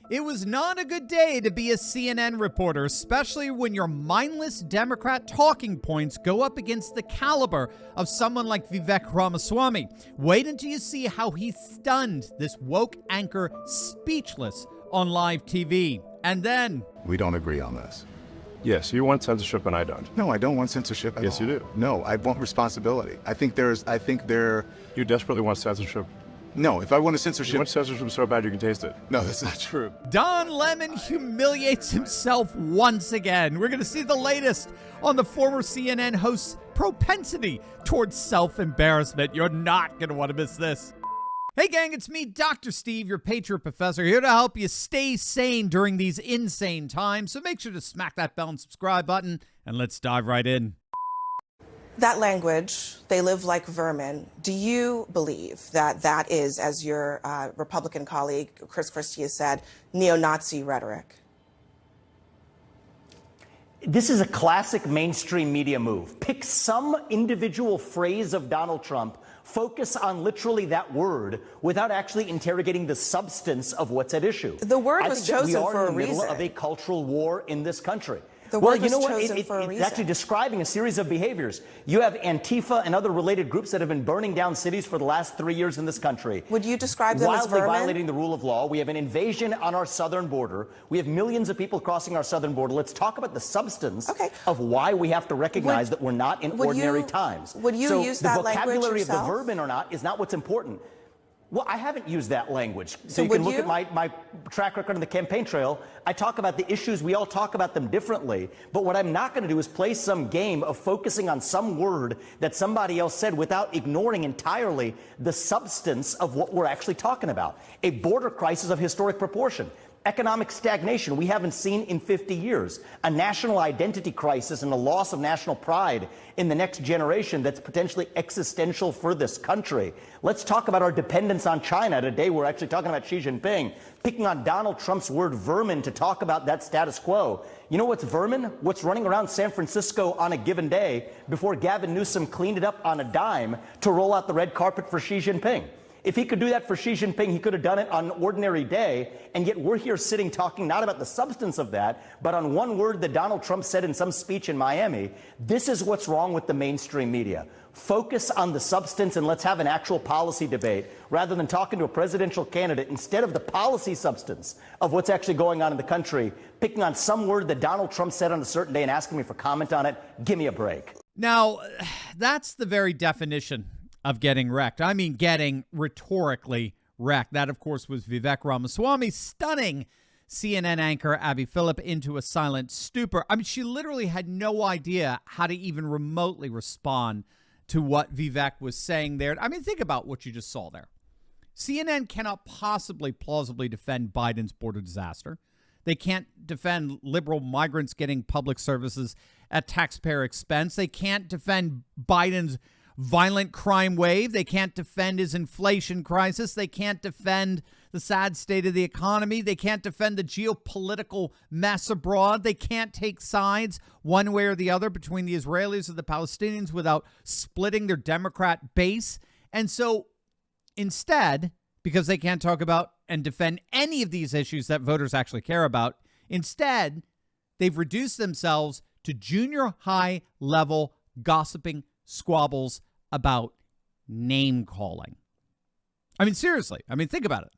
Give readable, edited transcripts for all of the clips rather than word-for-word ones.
It was not a good day to be a CNN reporter, especially when your mindless Democrat talking points go up against the caliber of someone like Vivek Ramaswamy. Wait until you see how he stunned this woke anchor speechless on live TV. And then... We don't agree on this. Yes, you want censorship and I don't. No, I don't want censorship at all. Yes, you do. No, I want responsibility. I think there... You desperately want censorship. No, if I want a censorship... You want censorship so bad you can taste it. No, that's not true. Don Lemon humiliates himself once again. We're going to see the latest on the former CNN host's propensity towards self-embarrassment. You're not going to want to miss this. Hey gang, it's me, Dr. Steve, your Patriot Professor, here to help you stay sane during these insane times. So make sure to smack that bell and subscribe button, and let's dive right in. That language, they live like vermin. Do you believe that that is, as your Republican colleague Chris Christie has said, neo-Nazi rhetoric? This is a classic mainstream media move. Pick some individual phrase of Donald Trump, focus on literally that word without actually interrogating the substance of what's at issue. The word was chosen for a reason. We are in the middle of a cultural war in this country. The word was chosen for a reason. It's actually describing a series of behaviors. You have Antifa and other related groups that have been burning down cities for the last 3 years in this country. Would you describe them as vermin? Wildly violating the rule of law. We have an invasion on our southern border. We have millions of people crossing our southern border. Let's talk about the substance of why we have to recognize that we're not in ordinary times. Would you use that language yourself? The vocabulary of the vermin or not is not what's important. Well, I haven't used that language. So you can look at my track record on the campaign trail. I talk about the issues. We all talk about them differently. But what I'm not going to do is play some game of focusing on some word that somebody else said without ignoring entirely the substance of what we're actually talking about. A border crisis of historic proportion. Economic stagnation we haven't seen in 50 years. A national identity crisis and a loss of national pride in the next generation that's potentially existential for this country. Let's talk about our dependence on China. Today we're actually talking about Xi Jinping, picking on Donald Trump's word vermin to talk about that status quo. You know what's vermin? What's running around San Francisco on a given day before Gavin Newsom cleaned it up on a dime to roll out the red carpet for Xi Jinping. If he could do that for Xi Jinping, he could have done it on an ordinary day, and yet we're here sitting talking not about the substance of that, but on one word that Donald Trump said in some speech in Miami. This is what's wrong with the mainstream media. Focus on the substance and let's have an actual policy debate rather than talking to a presidential candidate instead of the policy substance of what's actually going on in the country, picking on some word that Donald Trump said on a certain day and asking me for comment on it. Give me a break. Now, that's the very definition of getting wrecked. I mean, getting rhetorically wrecked. That, of course, was Vivek Ramaswamy stunning CNN anchor Abby Phillip into a silent stupor. I mean, she literally had no idea how to even remotely respond to what Vivek was saying there. I mean, think about what you just saw there. CNN cannot possibly plausibly defend Biden's border disaster. They can't defend liberal migrants getting public services at taxpayer expense. They can't defend Biden's violent crime wave. They can't defend his inflation crisis. They can't defend the sad state of the economy. They can't defend the geopolitical mess abroad. They can't take sides one way or the other between the Israelis and the Palestinians without splitting their Democrat base. And so instead, because they can't talk about and defend any of these issues that voters actually care about, instead, they've reduced themselves to junior high level gossiping squabbles about name calling. I mean, seriously. I mean, think about it.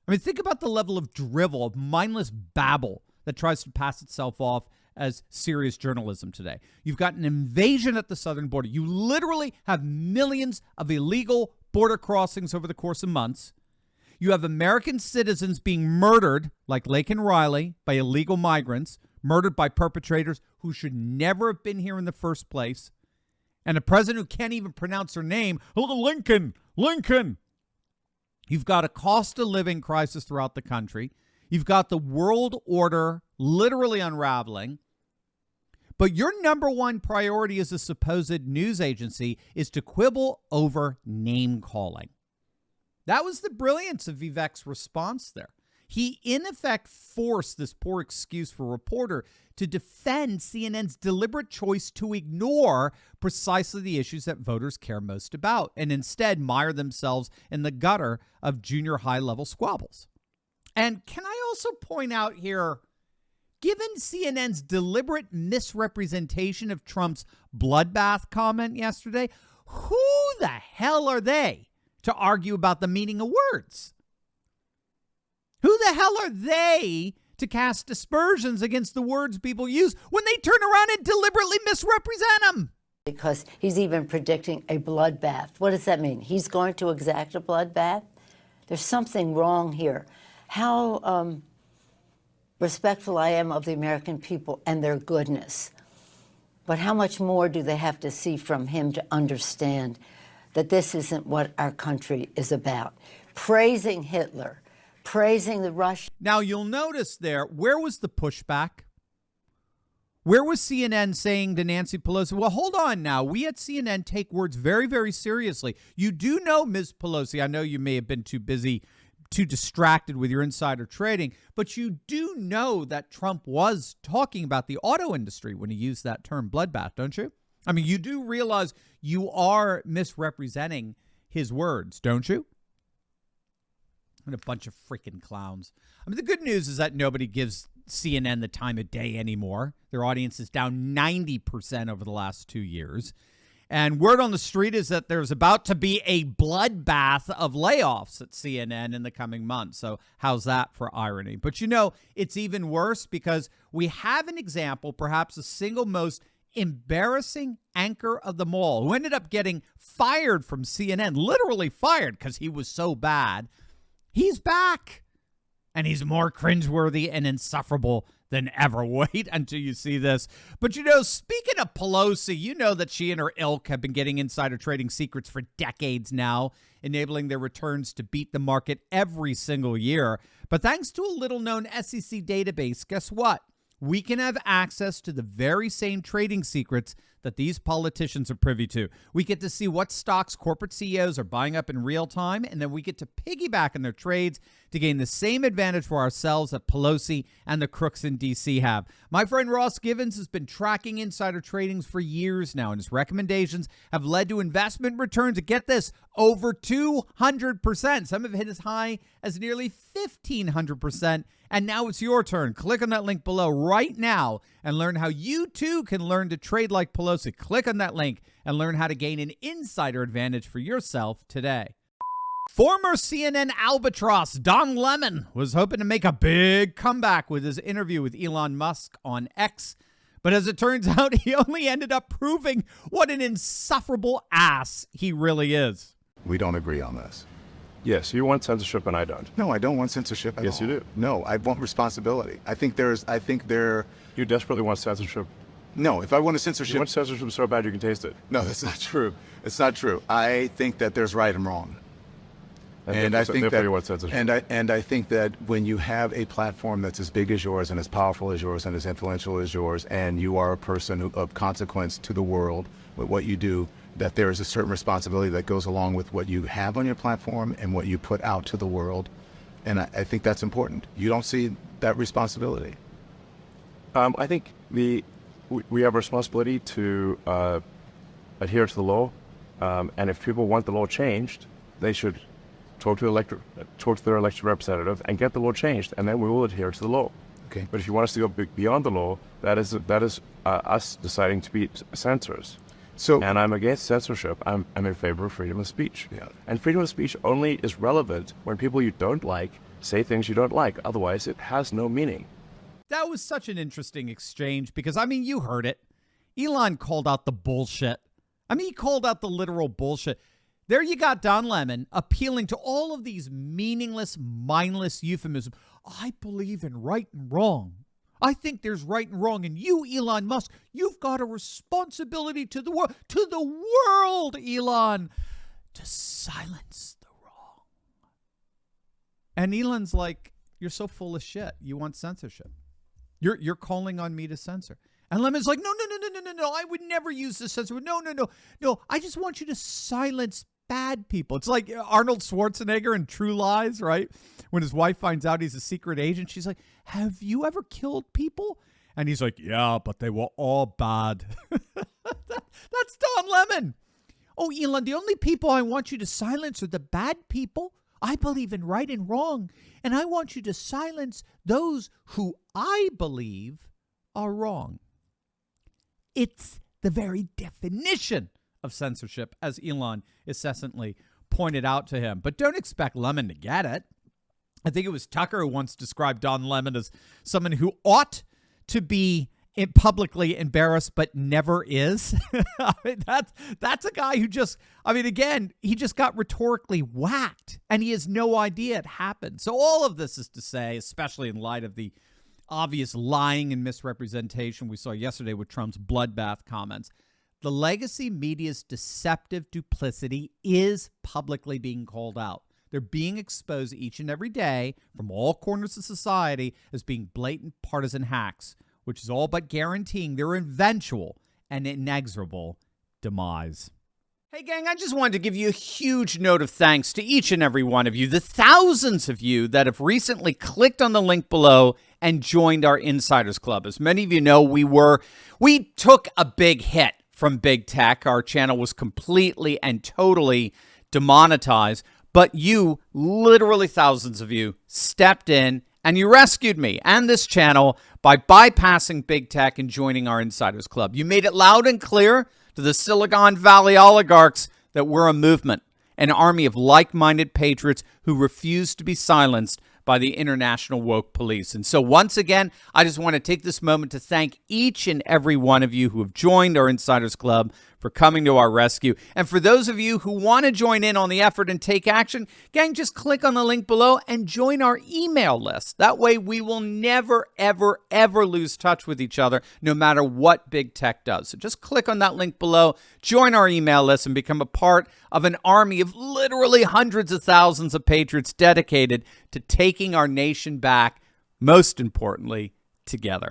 I mean, think about the level of drivel, of mindless babble that tries to pass itself off as serious journalism today. You've got an invasion at the southern border. You literally have millions of illegal border crossings over the course of months. You have American citizens being murdered, like Laken Riley, by illegal migrants, murdered by perpetrators who should never have been here in the first place. And a president who can't even pronounce her name, Lincoln. You've got a cost of living crisis throughout the country. You've got the world order literally unraveling. But your number one priority as a supposed news agency is to quibble over name calling. That was the brilliance of Vivek's response there. He, in effect, forced this poor excuse for reporter to defend CNN's deliberate choice to ignore precisely the issues that voters care most about and instead mire themselves in the gutter of junior high-level squabbles. And can I also point out here, given CNN's deliberate misrepresentation of Trump's bloodbath comment yesterday, who the hell are they to argue about the meaning of words? Who the hell are they to cast aspersions against the words people use when they turn around and deliberately misrepresent them? Because he's even predicting a bloodbath. What does that mean? He's going to exact a bloodbath? There's something wrong here. How respectful I am of the American people and their goodness. But how much more do they have to see from him to understand that this isn't what our country is about? Praising Hitler, praising the Russians. Now, you'll notice there, where was the pushback? Where was CNN saying to Nancy Pelosi, well, hold on now. We at CNN take words very, very seriously. You do know, Ms. Pelosi, I know you may have been too busy, too distracted with your insider trading, but you do know that Trump was talking about the auto industry when he used that term bloodbath, don't you? I mean, you do realize you are misrepresenting his words, don't you? And a bunch of freaking clowns. I mean, the good news is that nobody gives CNN the time of day anymore. Their audience is down 90% over the last 2 years. And word on the street is that there's about to be a bloodbath of layoffs at CNN in the coming months. So how's that for irony? But you know, it's even worse because we have an example, perhaps the single most embarrassing anchor of them all, who ended up getting fired from CNN, literally fired because he was so bad. He's back, and he's more cringeworthy and insufferable than ever. Wait until you see this. But, you know, speaking of Pelosi, you know that she and her ilk have been getting insider trading secrets for decades now, enabling their returns to beat the market every single year. But thanks to a little-known SEC database, guess what? We can have access to the very same trading secrets that these politicians are privy to. We get to see what stocks corporate CEOs are buying up in real time, and then we get to piggyback on their trades to gain the same advantage for ourselves that Pelosi and the crooks in D.C. have. My friend Ross Givens has been tracking insider tradings for years now, and his recommendations have led to investment returns, get this, over 200%. Some have hit as high as nearly 1,500%. And now it's your turn. Click on that link below right now and learn how you too can learn to trade like Pelosi. Click on that link and learn how to gain an insider advantage for yourself today. Former CNN albatross Don Lemon was hoping to make a big comeback with his interview with Elon Musk on X. But as it turns out, he only ended up proving what an insufferable ass he really is. We don't agree on this. Yes, you want censorship and I don't. No, I don't want censorship at all. Yes, you do. No, I want responsibility. I think You desperately want censorship. no, if I want a censorship. You want censorship so bad you can taste it. No, that's not true. It's not true. I think that there's right and wrong. And I think therefore you want censorship. and I think that when you have a platform that's as big as yours and as powerful as yours and as influential as yours, and you are a person of consequence to the world with what you do, that there is a certain responsibility that goes along with what you have on your platform and what you put out to the world. And I think that's important. You don't see that responsibility. I think we have a responsibility to adhere to the law, and if people want the law changed, they should talk to their elected representative and get the law changed, and then we will adhere to the law. Okay. But if you want us to go beyond the law, that is us deciding to be censors. So, And I'm against censorship. I'm in favor of freedom of speech. Yeah. And freedom of speech only is relevant when people you don't like say things you don't like. Otherwise, it has no meaning. That was such an interesting exchange because, I mean, you heard it. Elon called out the bullshit. I mean, he called out the literal bullshit. There you got Don Lemon appealing to all of these meaningless, mindless euphemisms. I believe in right and wrong. I think there's right and wrong. And you, Elon Musk, you've got a responsibility to the world, Elon, to silence the wrong. And Elon's like, you're so full of shit. You want censorship. You're calling on me to censor. And Lemon's like, no. I would never use the censor. No. I just want you to silence bad people. It's like Arnold Schwarzenegger in True Lies, right? When his wife finds out he's a secret agent, she's like, have you ever killed people? And he's like, yeah, but they were all bad. That's Don Lemon. Oh, Elon, the only people I want you to silence are the bad people. I believe in right and wrong, and I want you to silence those who I believe are wrong. It's the very definition of censorship, as Elon incessantly pointed out to him. But don't expect Lemon to get it. I think it was Tucker who once described Don Lemon as someone who ought to be publicly embarrassed but never is. I mean, that's a guy who just, again, he just got rhetorically whacked and he has no idea it happened. So all of this is to say, especially in light of the obvious lying and misrepresentation we saw yesterday with Trump's bloodbath comments, the legacy media's deceptive duplicity is publicly being called out. They're being exposed each and every day from all corners of society as being blatant partisan hacks, which is all but guaranteeing their eventual and inexorable demise. Hey, gang, I just wanted to give you a huge note of thanks to each and every one of you, the thousands of you that have recently clicked on the link below and joined our Insiders Club. As many of you know, we took a big hit from big tech. Our channel was completely and totally demonetized, but you, literally thousands of you, stepped in and you rescued me and this channel by bypassing big tech and joining our Insiders Club. You made it loud and clear to the Silicon Valley oligarchs that we're a movement, an army of like-minded patriots who refuse to be silenced by the international woke police. And so once again, I just want to take this moment to thank each and every one of you who have joined our Insiders Club for coming to our rescue. And for those of you who want to join in on the effort and take action, gang, just click on the link below and join our email list. That way we will never, ever, ever lose touch with each other, no matter what big tech does. So just click on that link below, join our email list, and become a part of an army of literally hundreds of thousands of patriots dedicated to taking our nation back, most importantly, together.